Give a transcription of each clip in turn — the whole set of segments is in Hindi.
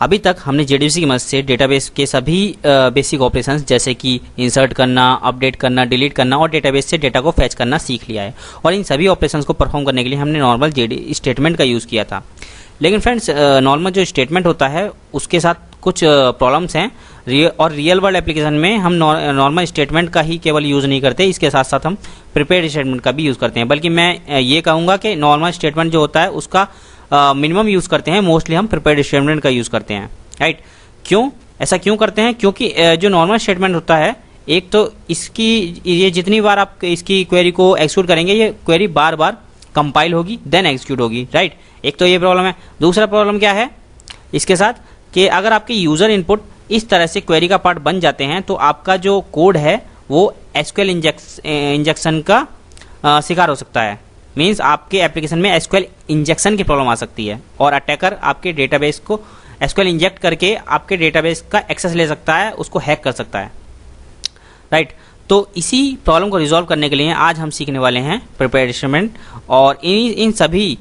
अभी तक हमने जेडीबीसी की मदद से डेटाबेस के सभी बेसिक ऑपरेशंस जैसे कि इंसर्ट करना, अपडेट करना, डिलीट करना और डेटाबेस से डेटा को फैच करना सीख लिया है। और इन सभी ऑपरेशंस को परफॉर्म करने के लिए हमने नॉर्मल जेडी स्टेटमेंट का यूज़ किया था। लेकिन फ्रेंड्स, नॉर्मल जो स्टेटमेंट होता है उसके साथ कुछ प्रॉब्लम्स हैं और रियल वर्ल्ड एप्लीकेशन में हम नॉर्मल स्टेटमेंट का ही केवल यूज़ नहीं करते, इसके साथ साथ हम प्रिपेयर्ड स्टेटमेंट का भी यूज़ करते हैं। बल्कि मैं ये कहूँगा कि नॉर्मल स्टेटमेंट जो होता है उसका मिनिमम यूज़ करते हैं, मोस्टली हम प्रिपेयर्ड स्टेटमेंट का यूज़ करते हैं, राइट। क्यों ऐसा क्यों करते हैं? क्योंकि जो नॉर्मल स्टेटमेंट होता है, एक तो इसकी ये जितनी बार आप इसकी क्वेरी को एक्सिक्यूट करेंगे, ये क्वेरी बार बार कंपाइल होगी देन एक्सिक्यूट होगी, राइट। एक तो ये प्रॉब्लम है। दूसरा प्रॉब्लम क्या है इसके साथ कि अगर आपके यूज़र इनपुट इस तरह से क्वेरी का पार्ट बन जाते हैं तो आपका जो कोड है वो एसक्यूएल इंजेक्शन का शिकार हो सकता है। मींस आपके एप्लीकेशन में एसक्यूएल इंजेक्शन की प्रॉब्लम आ सकती है और अटैकर आपके डेटाबेस को एसक्यूएल इंजेक्ट करके आपके डेटाबेस का एक्सेस ले सकता है, उसको हैक कर सकता है, राइट। तो इसी प्रॉब्लम को रिजॉल्व करने के लिए आज हम सीखने वाले हैं प्रिपेयर्ड स्टेटमेंट। और इन सभी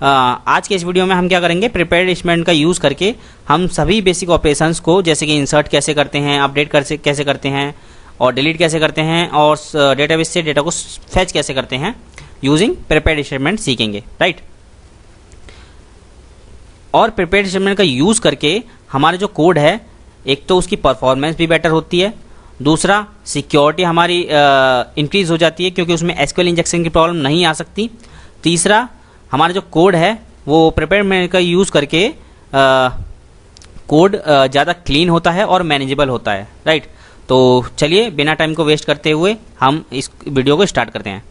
आज के इस वीडियो में हम क्या करेंगे, प्रिपेयर्ड स्टेटमेंट का यूज़ करके हम सभी बेसिक ऑपरेशंस को, जैसे कि इंसर्ट कैसे करते हैं, अपडेट कैसे करते हैं और डिलीट कैसे करते हैं और डेटाबेस से डेटा को फैच कैसे करते हैं, यूजिंग प्रिपेयर्ड स्टेटमेंट सीखेंगे, राइट। और प्रिपेयर्ड स्टेटमेंट का यूज़ करके हमारा जो कोड है, एक तो उसकी परफॉर्मेंस भी बेटर होती है, दूसरा सिक्योरिटी हमारी इंक्रीज हो जाती है क्योंकि उसमें एसक्यूएल इंजेक्शन की प्रॉब्लम नहीं आ सकती, तीसरा हमारा जो कोड है वो प्रिपेयर्ड स्टेटमेंट का यूज़ करके कोड ज़्यादा क्लीन होता है और मैनेजेबल होता है, राइट। तो चलिए बिना टाइम को वेस्ट करते हुए हम इस वीडियो को स्टार्ट करते हैं।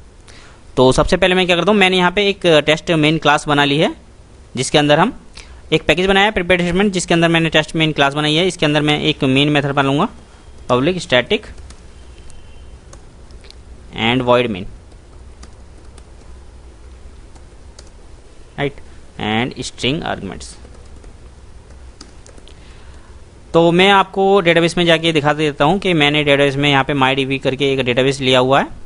तो सबसे पहले मैं क्या करता हूँ, मैंने यहाँ पे एक टेस्ट मेन क्लास बना ली है जिसके अंदर हम एक पैकेज बनाया है प्रिपेयर्ड स्टेटमेंट, जिसके अंदर मैंने टेस्ट मेन क्लास बनाई है। इसके अंदर मैं एक मेन मेथड बनाऊंगा, public static and void main, right, and string arguments. तो मैं आपको डेटाबेस में जाके दिखा देता हूँ कि मैंने डेटाबेस में यहाँ पे MyDB करके एक डेटाबेस लिया हुआ है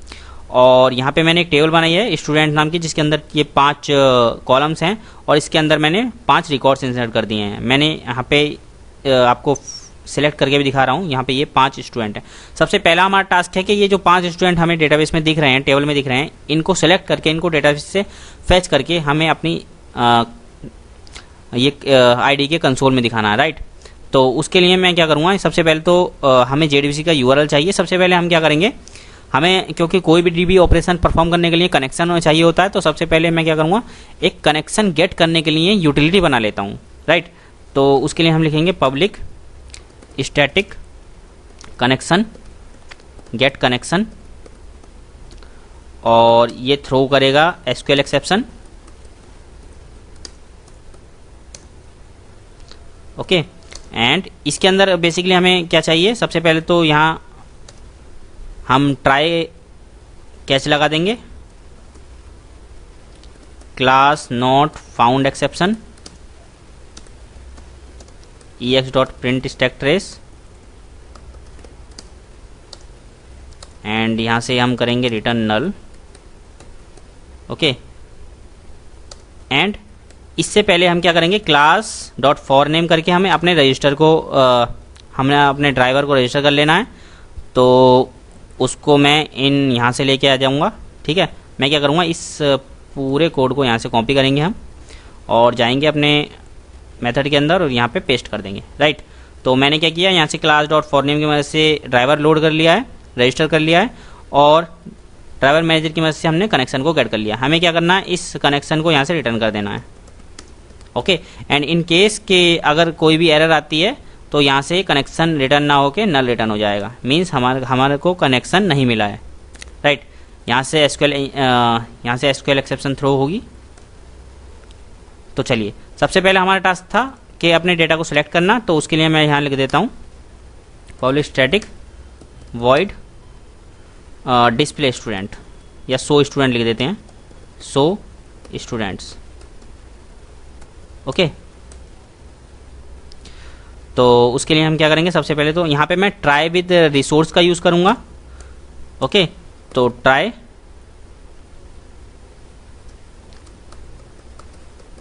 और यहाँ पे मैंने एक टेबल बनाई है स्टूडेंट नाम की, जिसके अंदर ये 5 कॉलम्स हैं और इसके अंदर मैंने 5 रिकॉर्ड्स इंसर्ट कर दिए हैं। मैंने यहाँ पे आपको सिलेक्ट करके भी दिखा रहा हूँ, यहाँ पे ये 5 स्टूडेंट हैं। सबसे पहला हमारा टास्क है कि ये जो 5 स्टूडेंट हमें डेटाबेस में दिख रहे हैं, टेबल में दिख रहे हैं, इनको सेलेक्ट करके इनको डेटाबेस से फैच करके हमें अपनी ये आईडी के कंसोल में दिखाना है, राइट। तो उसके लिए मैं क्या करूँगा, सबसे पहले तो हमें जेडीबीसी का यूआरएल चाहिए। सबसे पहले हम क्या करेंगे, हमें क्योंकि कोई भी डीबी ऑपरेशन परफॉर्म करने के लिए कनेक्शन चाहिए होता है, तो सबसे पहले मैं क्या करूँगा, एक कनेक्शन गेट करने के लिए यूटिलिटी बना लेता हूँ, राइट। तो उसके लिए हम लिखेंगे public static connection get connection और ये थ्रो करेगा एसक्यूएल एक्सेप्शन, ओके। एंड इसके अंदर बेसिकली हमें क्या चाहिए, सबसे पहले तो यहाँ हम ट्राई कैच लगा देंगे, class not found exception ex.print stack trace and यहाँ से हम करेंगे रिटर्न नल, ओके। एंड इससे पहले हम क्या करेंगे, क्लास डॉट फॉर नेम करके हमें अपने रजिस्टर को हमने अपने ड्राइवर को रजिस्टर कर लेना है। तो उसको मैं इन यहाँ से लेके आ जाऊँगा, ठीक है। मैं क्या करूँगा, इस पूरे कोड को यहाँ से कॉपी करेंगे हम और जाएंगे अपने मेथड के अंदर और यहाँ पे पेस्ट कर देंगे, राइट। तो मैंने क्या किया, यहाँ से क्लास डॉट फॉर नेम की मदद से ड्राइवर लोड कर लिया है, रजिस्टर कर लिया है और ड्राइवर मैनेजर की मदद से हमने कनेक्शन को गेट कर लिया। हमें क्या करना है, इस कनेक्शन को यहाँ से रिटर्न कर देना है, ओके। एंड इन केस के अगर कोई भी एरर आती है तो यहाँ से कनेक्शन रिटर्न ना होके नल रिटर्न हो जाएगा, मीन्स हमारे को कनेक्शन नहीं मिला है, राइट। यहाँ से एसक्यूएल एक्सेप्शन थ्रो होगी। तो चलिए सबसे पहले हमारा टास्क था कि अपने डेटा को सिलेक्ट करना, तो उसके लिए मैं यहाँ लिख देता हूँ public static void display student या शो स्टूडेंट लिख देते हैं, शो स्टूडेंट्स, ओके। तो उसके लिए हम क्या करेंगे, सबसे पहले तो यहाँ पे मैं ट्राई विद रिसोर्स का यूज़ करूँगा, ओके। तो try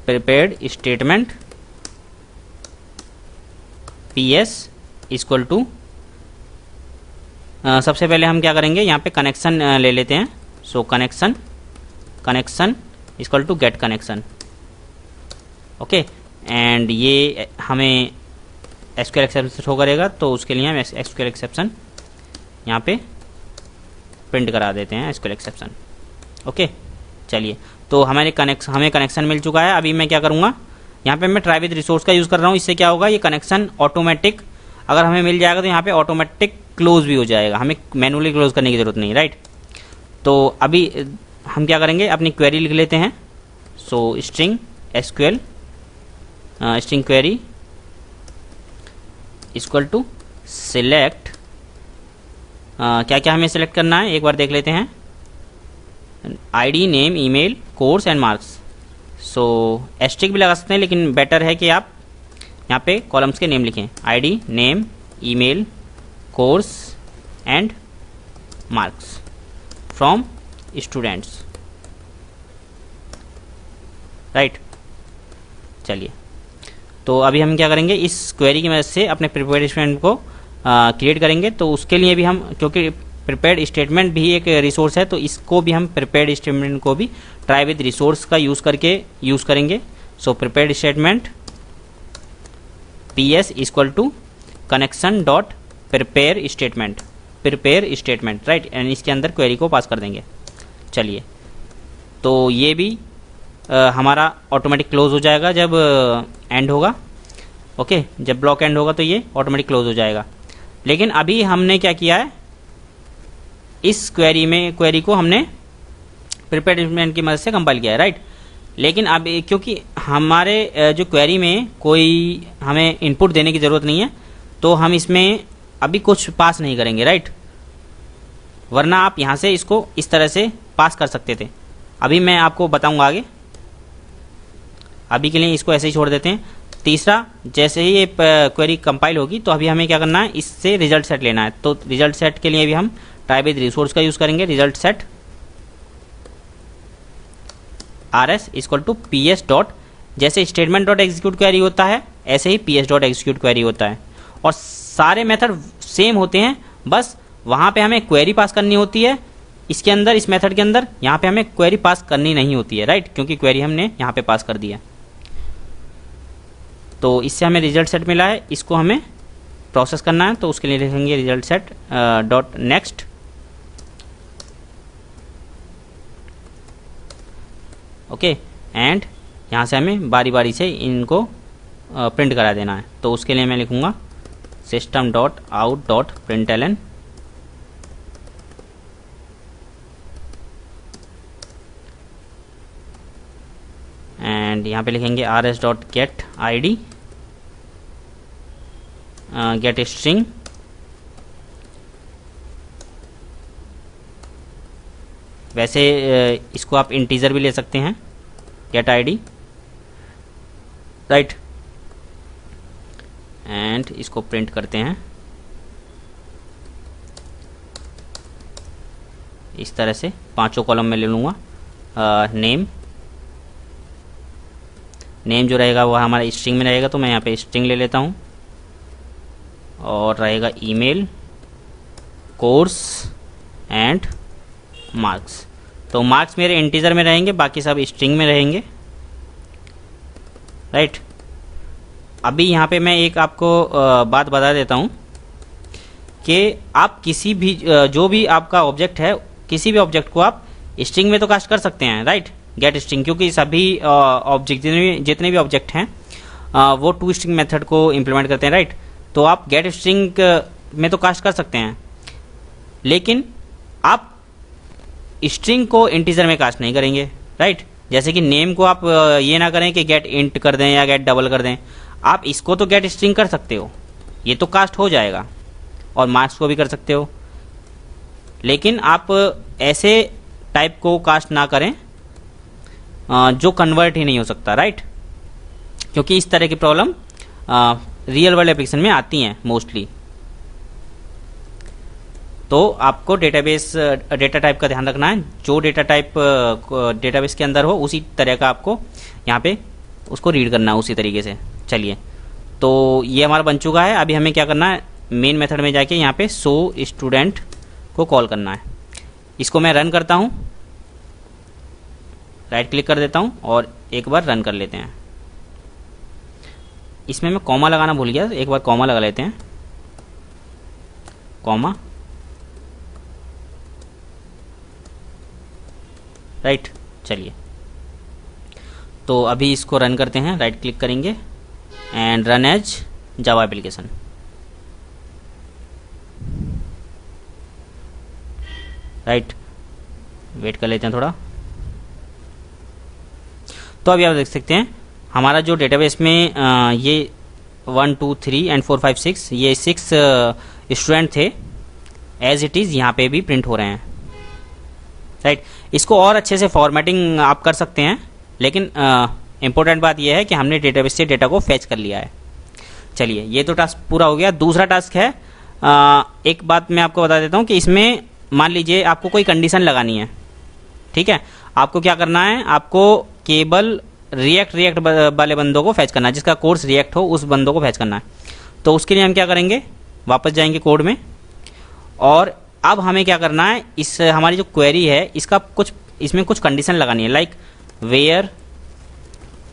prepared statement P S equal to, सबसे पहले हम क्या करेंगे, यहाँ पे कनेक्शन ले लेते हैं। So connection equal to get connection. Okay, and ये हमें एसक्यूएल एक्सेप्शन शो करेगा, तो उसके लिए हम एसक्यूएल एक्सेप्शन यहाँ पे प्रिंट करा देते हैं, एसक्यूएल एक्सेप्शन। ओके, चलिए, तो हमें कनेक्शन मिल चुका है। अभी मैं क्या करूँगा, यहाँ पे मैं ट्राई विद रिसोर्स का यूज़ कर रहा हूँ। इससे क्या होगा, ये कनेक्शन ऑटोमेटिक अगर हमें मिल जाएगा तो यहाँ पे ऑटोमेटिक क्लोज भी हो जाएगा, हमें मैनुअली क्लोज करने की ज़रूरत नहीं, राइट। तो अभी हम क्या करेंगे, अपनी क्वेरी लिख लेते हैं। So string SQL string query equal to select, क्या क्या हमें सिलेक्ट करना है एक बार देख लेते हैं। ID, name, email, course and marks. So asterisk भी लगा सकते हैं, लेकिन बेटर है कि आप यहाँ पे कॉलम्स के नेम लिखें, ID, name, email, course and marks from students, right. चलिए, तो अभी हम क्या करेंगे, इस क्वेरी की मदद से अपने प्रिपेयर्ड स्टेटमेंट को क्रिएट करेंगे। तो उसके लिए भी हम, क्योंकि प्रिपेयर्ड स्टेटमेंट भी एक रिसोर्स है, तो इसको भी हम प्रिपेयर्ड स्टेटमेंट को भी ट्राई विद रिसोर्स का यूज़ करके यूज़ करेंगे। So prepared statement P S equal to connection dot prepare statement, right, and इसके अंदर क्वेरी को पास कर देंगे। चलिए, तो ये भी हमारा ऑटोमेटिक क्लोज हो जाएगा जब एंड होगा। ओके, जब ब्लॉक एंड होगा तो ये ऑटोमेटिक क्लोज हो जाएगा। लेकिन अभी हमने क्या किया है, इस क्वेरी को हमने प्रिपेयर्ड स्टेटमेंट की मदद से कंपाइल किया है, राइट। लेकिन अब क्योंकि हमारे जो क्वेरी में कोई हमें इनपुट देने की ज़रूरत नहीं है, तो हम इसमें अभी कुछ पास नहीं करेंगे, राइट। वरना आप यहाँ से इसको इस तरह से पास कर सकते थे। अभी मैं आपको बताऊंगा आगे, अभी के लिए इसको ऐसे ही छोड़ देते हैं। तीसरा, जैसे ही ये क्वेरी कंपाइल होगी तो अभी हमें क्या करना है, इससे रिजल्ट सेट लेना है। तो रिजल्ट सेट के लिए भी हम ट्राई विद रिसोर्स का यूज़ करेंगे। Result set R S equal to P S dot, जैसे स्टेटमेंट डॉट एग्जीक्यूट क्वेरी होता है ऐसे ही P S dot execute query होता है, और सारे मेथड सेम होते हैं। बस वहाँ पे हमें क्वेरी पास करनी होती है, इसके अंदर, इस मेथड के अंदर यहाँ पे हमें क्वेरी पास करनी नहीं होती है, राइट, क्योंकि क्वेरी हमने यहाँ पे पास कर दी है। तो इससे हमें रिजल्ट सेट मिला है, इसको हमें प्रोसेस करना है। तो उसके लिए लिखेंगे result set dot next, okay, and यहाँ से हमें बारी बारी से इनको प्रिंट करा देना है। तो उसके लिए मैं लिखूँगा system dot out dot println, and यहाँ पे लिखेंगे R S dot get I D, get string, वैसे इसको आप इंटीजर भी ले सकते हैं, get I D, right, and इसको प्रिंट करते हैं इस तरह से। पांचों कॉलम में ले लूँगा। नेम जो रहेगा वो हमारा स्ट्रिंग में रहेगा, तो मैं यहाँ पे स्ट्रिंग ले लेता हूँ, और रहेगा ईमेल, कोर्स एंड मार्क्स। तो मार्क्स मेरे इंटीजर में रहेंगे, बाकी सब स्ट्रिंग में रहेंगे, राइट। अभी यहाँ पे मैं एक आपको बात बता देता हूँ कि आप किसी भी जो भी आपका ऑब्जेक्ट है, किसी भी ऑब्जेक्ट को आप स्ट्रिंग में तो कास्ट कर सकते हैं, राइट, गेट स्ट्रिंग, क्योंकि सभी ऑब्जेक्ट जितने भी ऑब्जेक्ट हैं वो टू स्ट्रिंग मेथड को इम्प्लीमेंट करते हैं, राइट। तो आप गेट स्ट्रिंग में तो कास्ट कर सकते हैं, लेकिन आप स्ट्रिंग को इंटीजर में कास्ट नहीं करेंगे, राइट। जैसे कि नेम को आप ये ना करें कि गेट इंट कर दें या गेट डबल कर दें, आप इसको तो गेट स्ट्रिंग कर सकते हो, ये तो कास्ट हो जाएगा, और मार्क्स को भी कर सकते हो, लेकिन आप ऐसे टाइप को कास्ट ना करें जो कन्वर्ट ही नहीं हो सकता, राइट, क्योंकि इस तरह की प्रॉब्लम रियल वर्ल्ड एप्लीकेशन में आती हैं मोस्टली। तो आपको डेटा टाइप का ध्यान रखना है, जो डेटा टाइप डेटाबेस के अंदर हो उसी तरह का आपको यहाँ पे उसको रीड करना है उसी तरीके से। चलिए, तो ये हमारा बन चुका है। अभी हमें क्या करना है, मेन मेथड में जाके यहाँ पे शो स्टूडेंट को कॉल करना है। इसको मैं रन करता हूँ, राइट क्लिक कर देता हूँ और एक बार रन कर लेते हैं। इसमें मैं कॉमा लगाना भूल गया, एक बार कॉमा लगा लेते हैं, कॉमा, राइट। चलिए, तो अभी इसको रन करते हैं, राइट क्लिक करेंगे and run as Java application. Right, wait कर लेते हैं थोड़ा। तो अभी आप देख सकते हैं हमारा जो डेटाबेस में ये 1 2 3 एंड 4 5 6 ये 6 स्टूडेंट थे, एज इट इज़ यहाँ पे भी प्रिंट हो रहे हैं। राइट, इसको और अच्छे से फॉर्मेटिंग आप कर सकते हैं, लेकिन इम्पोर्टेंट बात यह है कि हमने डेटाबेस से डेटा को फैच कर लिया है। चलिए, ये तो टास्क पूरा हो गया। दूसरा टास्क है, एक बात मैं आपको बता देता हूँ कि इसमें मान लीजिए आपको कोई कंडीशन लगानी है, ठीक है। आपको क्या करना है, आपको केवल रिएक्ट वाले बंदों को फैच करना है, जिसका कोर्स रिएक्ट हो उस बंदों को फैच करना है। तो उसके लिए हम क्या करेंगे, वापस जाएंगे कोड में, और अब हमें क्या करना है, इस हमारी जो क्वेरी है इसका कुछ, इसमें कुछ कंडीशन लगानी है, like where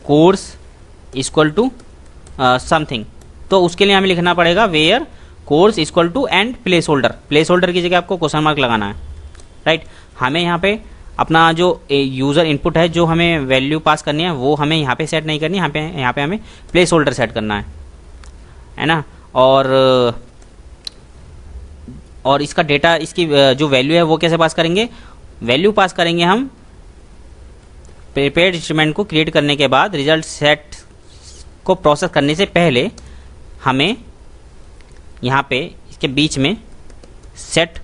course equal to something. तो उसके लिए हमें लिखना पड़ेगा where course equal to and place holder की जगह आपको क्वेश्चन मार्क लगाना है। राइट, हमें यहाँ पे अपना जो यूज़र इनपुट है, जो हमें वैल्यू पास करनी है, वो हमें यहाँ पे सेट नहीं करनी, यहाँ पे हमें प्लेस होल्डर सेट करना है ना। और इसका डेटा, इसकी जो वैल्यू है वो कैसे पास करेंगे, वैल्यू पास करेंगे हम प्रिपेयर्ड इंस्ट्रूमेंट को क्रिएट करने के बाद। रिजल्ट सेट को प्रोसेस करने से पहले हमें यहाँ पे इसके बीच में सेट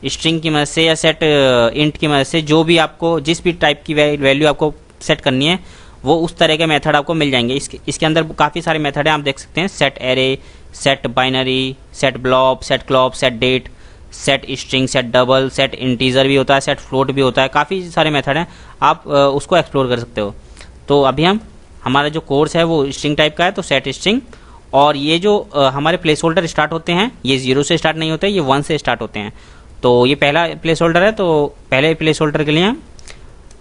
स्ट्रिंग की मदद से या सेट इंट की मदद से, जो भी आपको जिस भी टाइप की वैल्यू आपको सेट करनी है, वो उस तरह के मेथड आपको मिल जाएंगे। इसके अंदर काफ़ी सारे मेथड हैं, आप देख सकते हैं, set array, set binary, set blob, set clob, set date, set string, set double, set integer भी होता है, सेट फ्लोट भी होता है, काफ़ी सारे मेथड हैं, आप उसको एक्सप्लोर कर सकते हो। तो अभी हमारा जो कोर्स है वो स्ट्रिंग टाइप का है, तो सेट स्ट्रिंग। और ये जो हमारे प्लेस होल्डर स्टार्ट होते हैं, ये 0 से स्टार्ट नहीं होते, ये 1 से स्टार्ट होते हैं। तो ये पहला प्लेस होल्डर है, तो पहले प्लेस होल्डर के लिए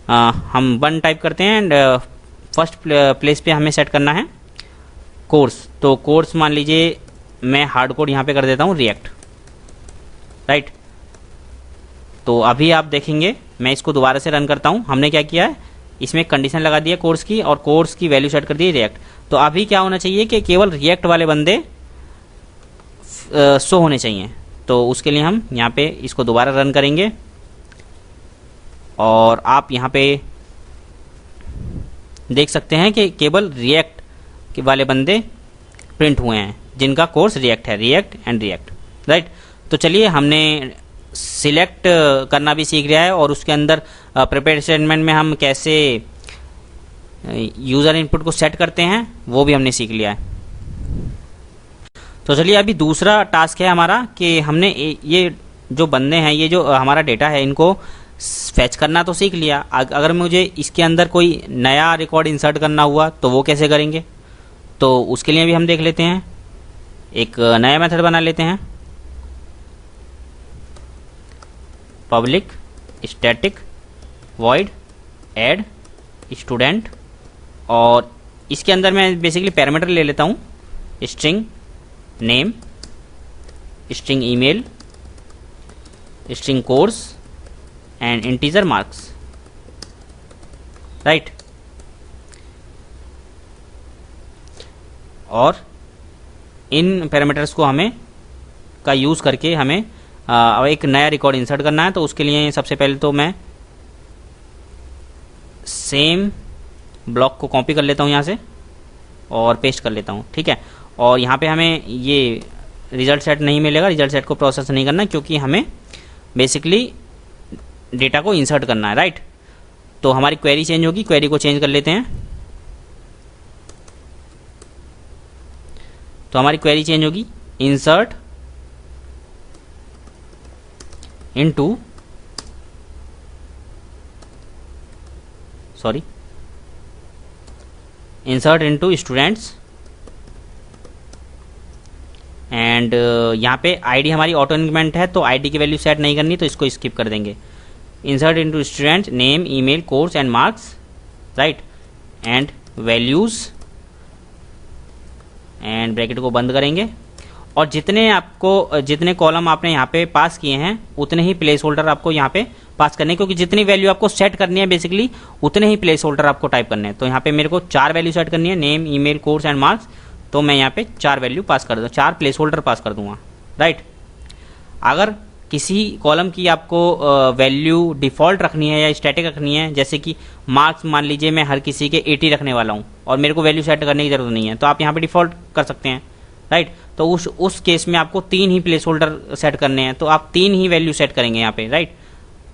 हम 1 टाइप करते हैं एंड फर्स्ट प्लेस पे हमें सेट करना है कोर्स। तो कोर्स मान लीजिए मैं हार्ड कोड यहाँ पे कर देता हूँ रिएक्ट। राइट, तो अभी आप देखेंगे, मैं इसको दोबारा से रन करता हूँ। हमने क्या किया है, इसमें कंडीशन लगा दी है कोर्स की, और कोर्स की वैल्यू सेट कर दी है रिएक्ट। तो अभी क्या होना चाहिए कि केवल रिएक्ट वाले बंदे शो होने चाहिए। तो उसके लिए हम यहाँ पे इसको दोबारा रन करेंगे, और आप यहाँ पे देख सकते हैं कि केवल रिएक्ट वाले बंदे प्रिंट हुए हैं, जिनका कोर्स रिएक्ट है, रिएक्ट एंड रिएक्ट। राइट, तो चलिए, हमने सिलेक्ट करना भी सीख लिया है, और उसके अंदर प्रिपेयर स्टेटमेंट में हम कैसे यूज़र इनपुट को सेट करते हैं वो भी हमने सीख लिया है। तो चलिए, अभी दूसरा टास्क है हमारा कि हमने ये जो बंदे हैं, ये जो हमारा डेटा है, इनको फैच करना तो सीख लिया। अगर मुझे इसके अंदर कोई नया रिकॉर्ड इंसर्ट करना हुआ तो वो कैसे करेंगे, तो उसके लिए भी हम देख लेते हैं। एक नया मेथड बना लेते हैं, public static void add student, और इसके अंदर मैं बेसिकली पैरामीटर ले लेता हूँ, string name, string email, string course and integer marks. Right, और इन पैरामीटर्स को हमें का यूज़ करके हमें एक नया रिकॉर्ड इंसर्ट करना है। तो उसके लिए सबसे पहले तो मैं सेम ब्लॉक को कॉपी कर लेता हूँ यहाँ से और पेस्ट कर लेता हूँ, ठीक है। और यहाँ पे हमें ये रिजल्ट सेट नहीं मिलेगा, रिजल्ट सेट को प्रोसेस नहीं करना, क्योंकि हमें बेसिकली डेटा को इंसर्ट करना है। राइट, तो हमारी क्वेरी चेंज होगी, क्वेरी को चेंज कर लेते हैं। तो हमारी क्वेरी चेंज होगी, insert into, insert into students and यहाँ पे आईडी हमारी ऑटो इंक्रीमेंट है तो आईडी की वैल्यू सेट नहीं करनी, तो इसको स्किप कर देंगे। Insert into student name email course and marks, right, and values, and bracket को बंद करेंगे। और जितने कॉलम आपने यहाँ पे पास किए हैं उतने ही प्लेस होल्डर आपको यहाँ पे पास करने हैं, क्योंकि जितनी वैल्यू आपको सेट करनी है बेसिकली उतने ही प्लेस होल्डर आपको टाइप करने हैं। तो यहाँ पे मेरे को 4 वैल्यू सेट करनी है, name email course and marks, तो मैं यहाँ पे 4 वैल्यू पास कर दूँ, 4 प्लेस होल्डर पास कर दूंगा, राइट। अगर किसी कॉलम की आपको वैल्यू डिफ़ॉल्ट रखनी है या स्टैटिक रखनी है, जैसे कि मार्क्स मान लीजिए मैं हर किसी के 80 रखने वाला हूँ और मेरे को वैल्यू सेट करने की ज़रूरत नहीं है, तो आप यहाँ पे डिफ़ॉल्ट कर सकते हैं, राइट। तो उस केस में आपको 3 ही प्लेस होल्डर सेट करने हैं, तो आप 3 ही वैल्यू सेट करेंगे यहाँ पे, राइट।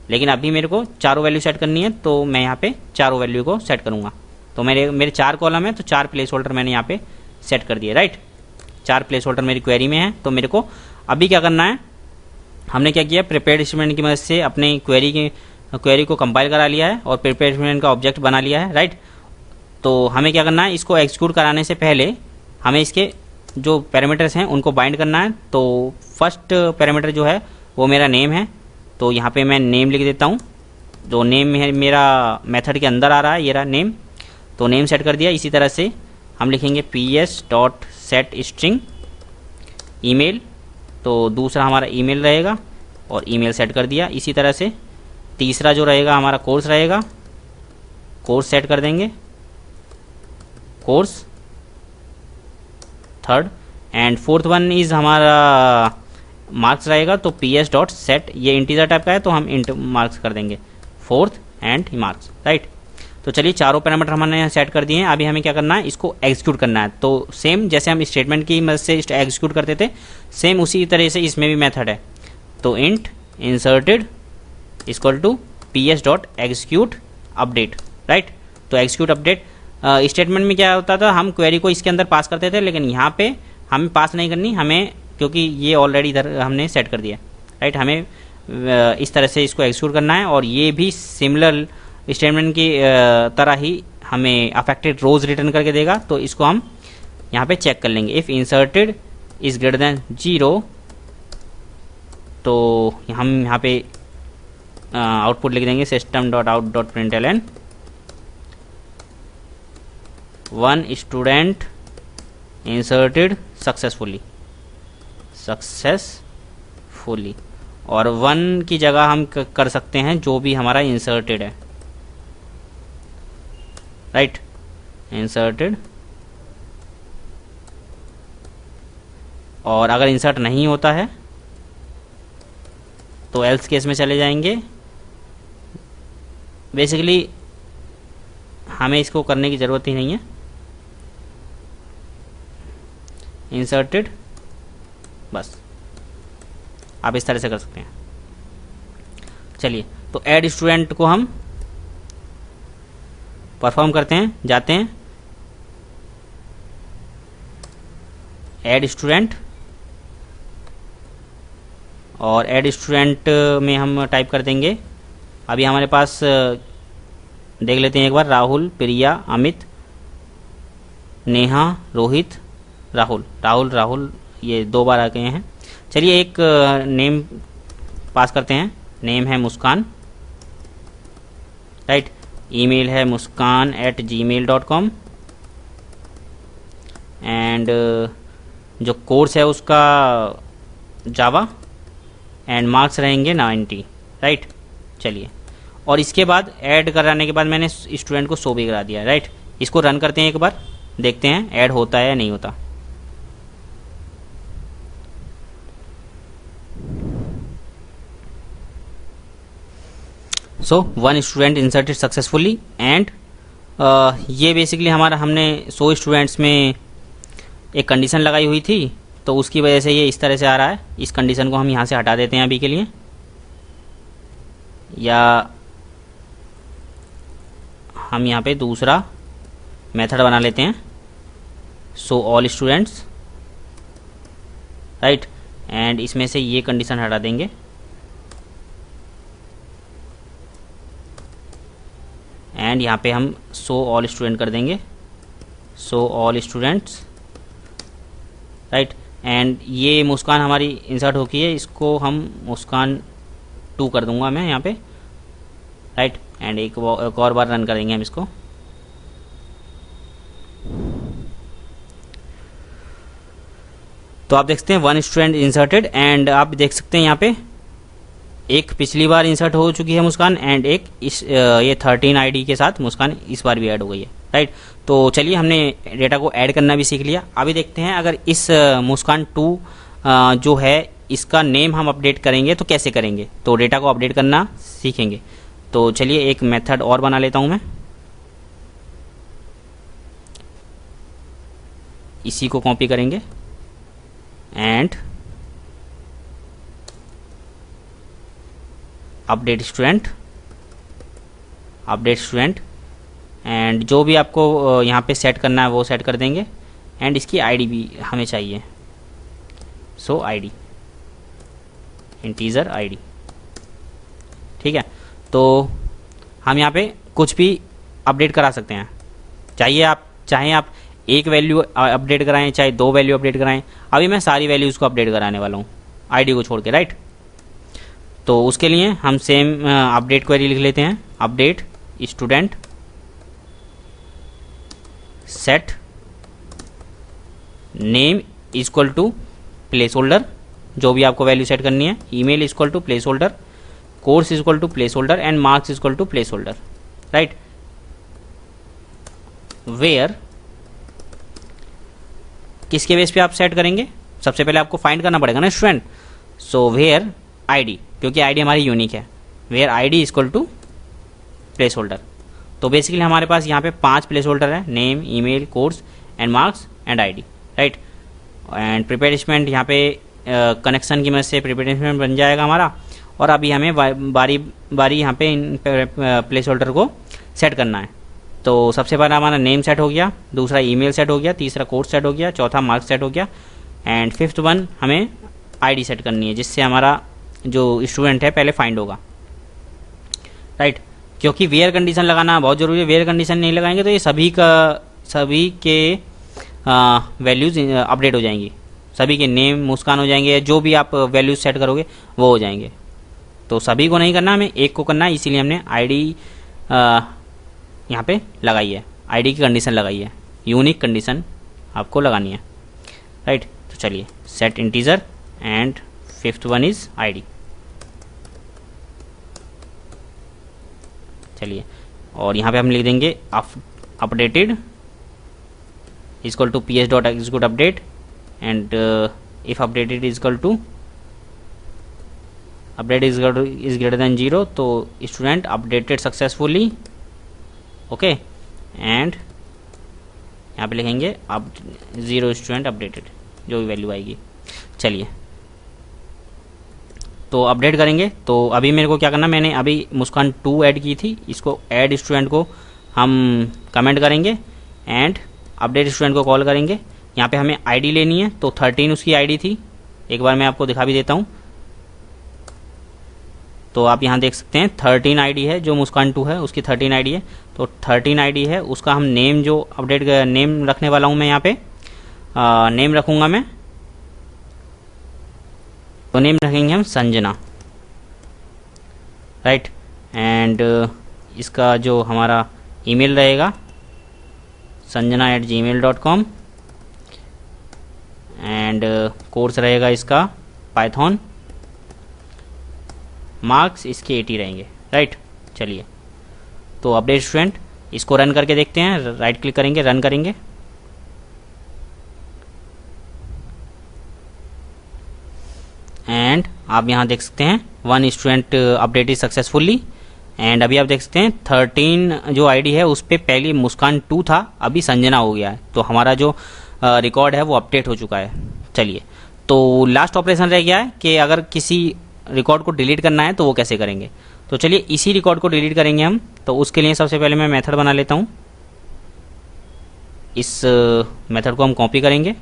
लेकिन अभी मेरे को चारों वैल्यू सेट करनी है, तो मैं यहाँ पे चारों वैल्यू को सेट करूँगा। तो मेरे 4 कॉलम है, तो 4 प्लेस होल्डर मैंने यहाँ पे सेट कर दिए, राइट। 4 प्लेस होल्डर मेरी क्वेरी में है। तो मेरे को अभी क्या करना है, हमने क्या किया, प्रिपेयर्ड स्टेटमेंट की मदद से अपनी क्वेरी को कंपाइल करा लिया है और प्रिपेयर्ड स्टेटमेंट का ऑब्जेक्ट बना लिया है, राइट। तो हमें क्या करना है, इसको एग्जीक्यूट कराने से पहले हमें इसके जो पैरामीटर्स हैं उनको बाइंड करना है। तो फर्स्ट पैरामीटर जो है वो मेरा नेम है, तो यहाँ पे मैं नेम लिख देता हूँ। जो नेम है मेरा मेथड के अंदर आ रहा है, ये रहा नेम, तो नेम सेट कर दिया। इसी तरह से हम लिखेंगे ps.setString ईमेल, तो दूसरा हमारा ईमेल रहेगा और ईमेल सेट कर दिया। इसी तरह से तीसरा जो रहेगा हमारा कोर्स रहेगा, कोर्स सेट कर देंगे, course third, and fourth one is हमारा मार्क्स रहेगा, तो ps.set, ये इंटीजर टाइप का है तो हम इंट मार्क्स कर देंगे, फोर्थ एंड मार्क्स, राइट। तो चलिए चारों पैरामीटर हमने यहाँ सेट कर दिए हैं। अभी हमें क्या करना है, इसको एग्जीक्यूट करना है। तो सेम जैसे हम स्टेटमेंट की मदद से एग्जीक्यूट करते थे, सेम उसी तरह से इसमें भी मेथड है। तो int inserted equal to ps.execute update, right. तो एक्जीक्यूट अपडेट स्टेटमेंट में क्या होता था, हम क्वेरी को इसके अंदर पास करते थे, लेकिन यहाँ पे हमें पास नहीं करनी, हमें, क्योंकि ये ऑलरेडी इधर हमने सेट कर दिया, राइट। हमें इस तरह से इसको एक्जीक्यूट करना है और ये भी सिमिलर स्टेटमेंट की तरह ही हमें अफेक्टेड रोज रिटर्न करके देगा। तो इसको हम यहाँ पे चेक कर लेंगे, if inserted is greater than 0, तो हम यहाँ पे आउटपुट लिख देंगे system.out.println 1 स्टूडेंट इंसर्टेड सक्सेसफुली, और 1 की जगह हम कर सकते हैं जो भी हमारा इंसर्टेड है, राइट, इंसर्टेड। और अगर इंसर्ट नहीं होता है तो एल्स केस में चले जाएंगे। बेसिकली हमें इसको करने की ज़रूरत ही नहीं है, इंसर्टेड, बस आप इस तरह से कर सकते हैं। चलिए, तो ऐड स्टूडेंट को हम परफॉर्म करते हैं, जाते हैं ऐड स्टूडेंट, और ऐड स्टूडेंट में हम टाइप कर देंगे, अभी हमारे पास देख लेते हैं एक बार, राहुल, प्रिया, अमित, नेहा, रोहित, राहुल ये 2 बार आ गए हैं। चलिए एक नेम पास करते हैं, नेम है मुस्कान, राइट, ईमेल है muskan@gmail.com, एंड जो कोर्स है उसका जावा, एंड मार्क्स रहेंगे 90, राइट। चलिए, और इसके बाद ऐड कराने के बाद मैंने स्टूडेंट को शो भी करा दिया, राइट। इसको रन करते हैं एक बार, देखते हैं ऐड होता है या नहीं होता। सो 1 स्टूडेंट इंसर्टेड सक्सेसफुली, एंड ये बेसिकली हमारा, हमने 100 स्टूडेंट्स में एक कंडीशन लगाई हुई थी, तो उसकी वजह से ये इस तरह से आ रहा है। इस कंडीशन को हम यहाँ से हटा देते हैं अभी के लिए, या हम यहाँ पे दूसरा मेथड बना लेते हैं, so all students, right, and इसमें से ये कंडीशन हटा देंगे, एंड यहाँ पे हम सो ऑल स्टूडेंट कर देंगे, so all students, right. And ये मुस्कान हमारी इंसर्ट हो गई है, इसको हम मुस्कान 2 कर दूंगा मैं यहाँ पे, राइट। एंड एक और बार रन करेंगे हम इसको। तो आप देख सकते हैं 1 स्टूडेंट इंसर्टेड, एंड आप देख सकते हैं यहाँ पे एक पिछली बार इंसर्ट हो चुकी है मुस्कान, एंड एक इस ये 13 आईडी के साथ मुस्कान इस बार भी ऐड हो गई है, राइट। तो चलिए हमने डेटा को ऐड करना भी सीख लिया। अभी देखते हैं अगर इस मुस्कान 2 जो है इसका नेम हम अपडेट करेंगे तो कैसे करेंगे, तो डेटा को अपडेट करना सीखेंगे। तो चलिए एक मेथड और बना लेता हूं मैं, इसी को कॉपी करेंगे एंड अपडेट स्टूडेंट एंड जो भी आपको यहाँ पे सेट करना है वो सेट कर देंगे, एंड इसकी आईडी भी हमें चाहिए, सो आईडी इंटीजर आईडी, ठीक है। तो हम यहाँ पे कुछ भी अपडेट करा सकते हैं, चाहे आप एक वैल्यू अपडेट कराएं, चाहे 2 वैल्यू अपडेट कराएं। अभी मैं सारी वैल्यूज़ को अपडेट कराने वाला हूँ आईडी को छोड़ के, राइट। तो उसके लिए हम सेम अपडेट क्वेरी लिख लेते हैं, update student set name equal to place holder, जो भी आपको वैल्यू सेट करनी है, email equal to place holder, course equal to place holder and marks equal to place holder, right. Where किसके बेस पे आप सेट करेंगे, सबसे पहले आपको फाइंड करना पड़ेगा ना स्टूडेंट, सो वेयर आईडी, क्योंकि आईडी हमारी यूनिक है, where ID equal to place holder. तो बेसिकली हमारे पास यहाँ पे 5 प्लेस होल्डर है, name, email, course and marks and ID, right. And प्रिपेयरमेंट यहाँ पे कनेक्शन की मदद से प्रिपेयरमेंट बन जाएगा हमारा, और अभी हमें बारी बारी यहाँ पे इन प्लेस होल्डर को सेट करना है। तो सबसे पहला हमारा नेम सेट हो गया, दूसरा ईमेल सेट हो गया, तीसरा कोर्स सेट हो गया, चौथा मार्क्स सेट हो गया, एंड 5th वन हमें आईडी सेट करनी है, जिससे हमारा जो स्टूडेंट है पहले फाइंड होगा, राइट। क्योंकि वेयर कंडीशन लगाना बहुत ज़रूरी है, वेयर कंडीशन नहीं लगाएंगे तो ये सभी के वैल्यूज़ अपडेट हो जाएंगी, सभी के नेम मुस्कान हो जाएंगे, जो भी आप वैल्यूज सेट करोगे वो हो जाएंगे। तो सभी को नहीं करना, हमें एक को करना है, इसीलिए हमने आईडी यहाँ पे लगाई है, आईडी की कंडीशन लगाई है, यूनिक कंडीशन आपको लगानी है, राइट। तो चलिए set integer and 5th one is ID, चलिए। और यहाँ पे हम लिख देंगे updated equal to ps dot execute update, and if updated equal to update is greater than 0, तो student updated successfully, okay. And यहाँ पे लिखेंगे अब 0 स्टूडेंट अपडेटेड, जो भी वैल्यू आएगी। चलिए तो अपडेट करेंगे। तो अभी मेरे को क्या करना, मैंने अभी मुस्कान 2 ऐड की थी, इसको ऐड स्टूडेंट को हम कमेंट करेंगे एंड अपडेट स्टूडेंट को कॉल करेंगे। यहाँ पे हमें आईडी लेनी है, तो 13 उसकी आईडी थी, एक बार मैं आपको दिखा भी देता हूँ। तो आप यहाँ देख सकते हैं 13 आईडी है, जो मुस्कान 2 है उसकी 13 आईडी है। तो 13 आईडी है, उसका हम नेम जो अपडेट नेम रखने वाला हूँ मैं यहाँ पे नेम रखूँगा मैं, तो नेम रखेंगे हम संजना, राइट। एंड इसका जो हमारा ईमेल रहेगा sanjana@gmail.com, एंड कोर्स रहेगा इसका पाइथन, मार्क्स इसके 80 रहेंगे, राइट। चलिए तो अपडेट स्टूडेंट, इसको रन करके देखते हैं, राइट क्लिक करेंगे, रन करेंगे, एंड आप यहाँ देख सकते हैं 1 स्टूडेंट अपडेटेड सक्सेसफुली। एंड अभी आप देख सकते हैं 13 जो आईडी है उस पर पहले मुस्कान 2 था, अभी संजना हो गया है, तो हमारा जो रिकॉर्ड है वो अपडेट हो चुका है। चलिए तो लास्ट ऑपरेशन रह गया है कि अगर किसी रिकॉर्ड को डिलीट करना है तो वो कैसे करेंगे। तो चलिए इसी रिकॉर्ड को डिलीट करेंगे हम। तो उसके लिए सबसे पहले मैं मेथड बना लेता हूँ, इस मेथड को हम कॉपी करेंगे,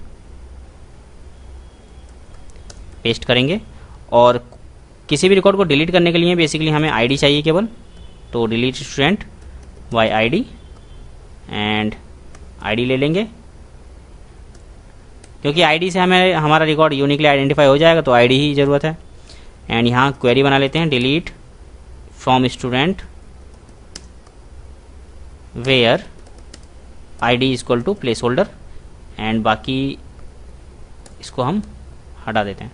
पेस्ट करेंगे, और किसी भी रिकॉर्ड को डिलीट करने के लिए बेसिकली हमें आईडी चाहिए केवल। तो delete student bye ID, and ID ले लेंगे, क्योंकि आईडी से हमें हमारा रिकॉर्ड यूनिकली आइडेंटिफाई हो जाएगा, तो आईडी ही ज़रूरत है। एंड यहाँ क्वेरी बना लेते हैं, delete from student where ID equal to place holder, and बाकी इसको हम हटा देते हैं।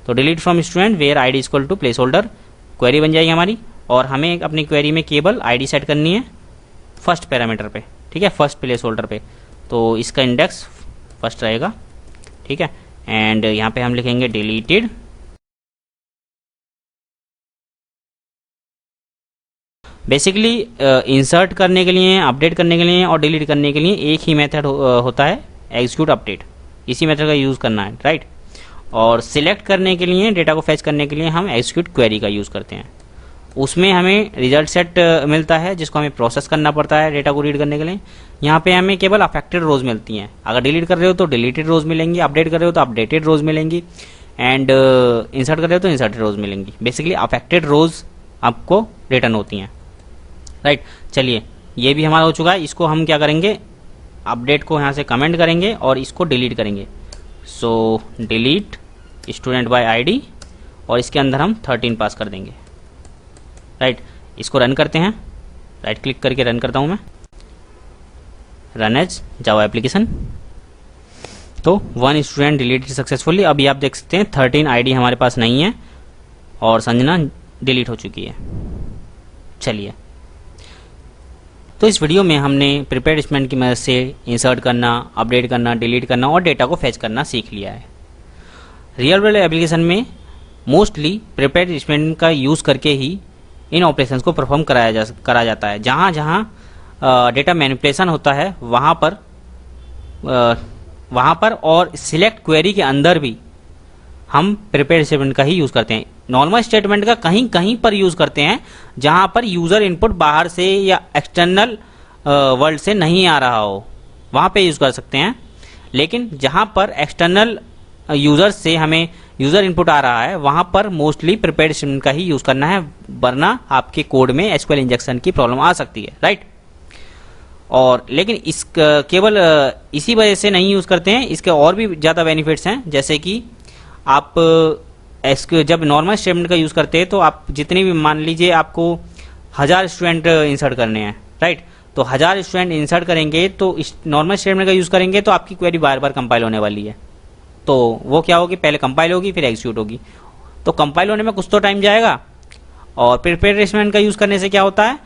तो delete from student where ID equal to place holder query बन जाएगी हमारी। और हमें अपनी क्वेरी में केवल आईडी सेट करनी है फर्स्ट पैरामीटर पे, ठीक है, फर्स्ट प्लेस होल्डर पे। तो इसका इंडेक्स फर्स्ट रहेगा, ठीक है। एंड यहाँ पे हम लिखेंगे डिलीटेड बेसिकली इंसर्ट करने के लिए, अपडेट करने के लिए और डिलीट करने के लिए एक ही मेथड होता है, एग्जीक्यूट अपडेट। इसी मेथड का यूज़ करना है, राइट। और सिलेक्ट करने के लिए, डेटा को फैच करने के लिए हम एग्जीक्यूट क्वेरी का यूज़ करते हैं। उसमें हमें रिजल्ट सेट मिलता है जिसको हमें प्रोसेस करना पड़ता है डेटा को रीड करने के लिए। यहाँ पे हमें केवल अफेक्टेड रोज मिलती हैं। अगर डिलीट कर रहे हो तो डिलीटेड रोज मिलेंगी, अपडेट कर रहे हो तो अपडेटेड रोज मिलेंगी, एंड इंसर्ट कर रहे हो तो इंसर्टेड रोज मिलेंगी। बेसिकली अफेक्टेड रोज आपको रिटर्न होती हैं, राइट। चलिए, ये भी हमारा हो चुका है। इसको हम क्या करेंगे, अपडेट को यहाँ से कमेंट करेंगे और इसको डिलीट करेंगे। सो डिलीट स्टूडेंट बाय आईडी और इसके अंदर हम 13 पास कर देंगे, राइट। इसको रन करते हैं, राइट क्लिक करके रन करता हूँ मैं, रन एज जावा एप्लीकेशन। तो 1 स्टूडेंट डिलीटेड सक्सेसफुली। अभी आप देख सकते हैं 13 आईडी हमारे पास नहीं है और संजना डिलीट हो चुकी है। चलिए, तो इस वीडियो में हमने प्रिपेयर्ड स्टेटमेंट की मदद से इंसर्ट करना, अपडेट करना, डिलीट करना और डेटा को फैच करना सीख लिया है। रियल वर्ल्ड एप्लीकेशन में मोस्टली प्रिपेयर्ड स्टेटमेंट का यूज़ करके ही इन ऑपरेशंस को परफॉर्म करा जाता है। जहाँ जहाँ डेटा मैनिपुलेशन होता है वहाँ पर और सिलेक्ट क्वेरी के अंदर भी हम प्रिपेयर्ड स्टेटमेंट का ही यूज़ करते हैं। नॉर्मल स्टेटमेंट का कहीं कहीं पर यूज़ करते हैं जहाँ पर यूज़र इनपुट बाहर से या एक्सटर्नल वर्ल्ड से नहीं आ रहा हो, वहाँ पे यूज़ कर सकते हैं। लेकिन जहाँ पर एक्सटर्नल यूज़र से हमें यूज़र इनपुट आ रहा है वहाँ पर मोस्टली प्रिपेयर्ड स्टेटमेंट का ही यूज़ करना है, वरना आपके कोड में एसक्यूएल इंजेक्शन की प्रॉब्लम आ सकती है, राइट। और लेकिन इस केवल इसी वजह से नहीं यूज़ करते हैं, इसके और भी ज़्यादा बेनिफिट्स हैं। जैसे कि आप जब नॉर्मल स्टेटमेंट का यूज़ करते हैं तो आप जितने भी, मान लीजिए आपको 1000 स्टूडेंट इंसर्ट करने हैं, राइट। तो 1000 स्टूडेंट इंसर्ट करेंगे तो इस नॉर्मल स्टेटमेंट का यूज़ करेंगे तो आपकी क्वेरी बार बार कंपाइल होने वाली है। तो वो क्या होगी, पहले कंपाइल होगी फिर एग्जीक्यूट होगी। तो कंपाइल होने में कुछ तो टाइम जाएगा। और प्रिपेयर्ड स्टेटमेंट का यूज़ करने से क्या होता है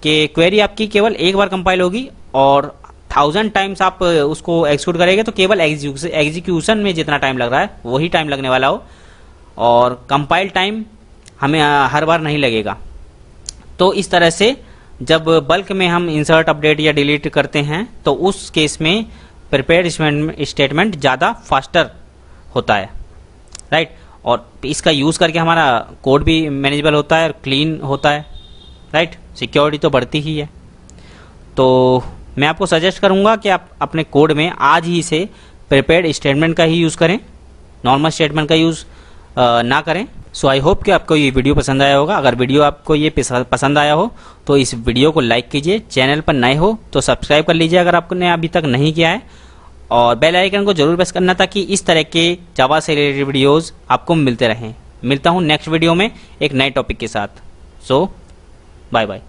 कि क्वेरी आपकी केवल एक बार कंपाइल होगी और 1000 टाइम्स आप उसको एग्जीक्यूट करेंगे तो केवल एग्जीक्यूशन में जितना टाइम लग रहा है वही टाइम लगने वाला हो, और कंपाइल टाइम हमें हर बार नहीं लगेगा। तो इस तरह से जब बल्क में हम इंसर्ट, अपडेट या डिलीट करते हैं तो उस केस में प्रिपेयर्ड स्टेटमेंट ज़्यादा फास्टर होता है, राइट। और इसका यूज़ करके हमारा कोड भी मैनेजेबल होता है और क्लीन होता है, राइट। सिक्योरिटी तो बढ़ती ही है। तो मैं आपको सजेस्ट करूंगा कि आप अपने कोड में आज ही से प्रिपेयर्ड स्टेटमेंट का ही यूज़ करें, नॉर्मल स्टेटमेंट का यूज़ ना करें। सो आई होप कि आपको ये वीडियो पसंद आया होगा। अगर वीडियो आपको ये पसंद आया हो तो इस वीडियो को लाइक कीजिए, चैनल पर नए हो तो सब्सक्राइब कर लीजिए अगर आपने अभी तक नहीं किया है, और बेल आइकन को जरूर प्रेस करना ताकि इस तरह के जावा से रिलेटेड वीडियोज़ आपको मिलते रहें। मिलता हूँ नेक्स्ट वीडियो में एक नए टॉपिक के साथ। सो बाय बाय।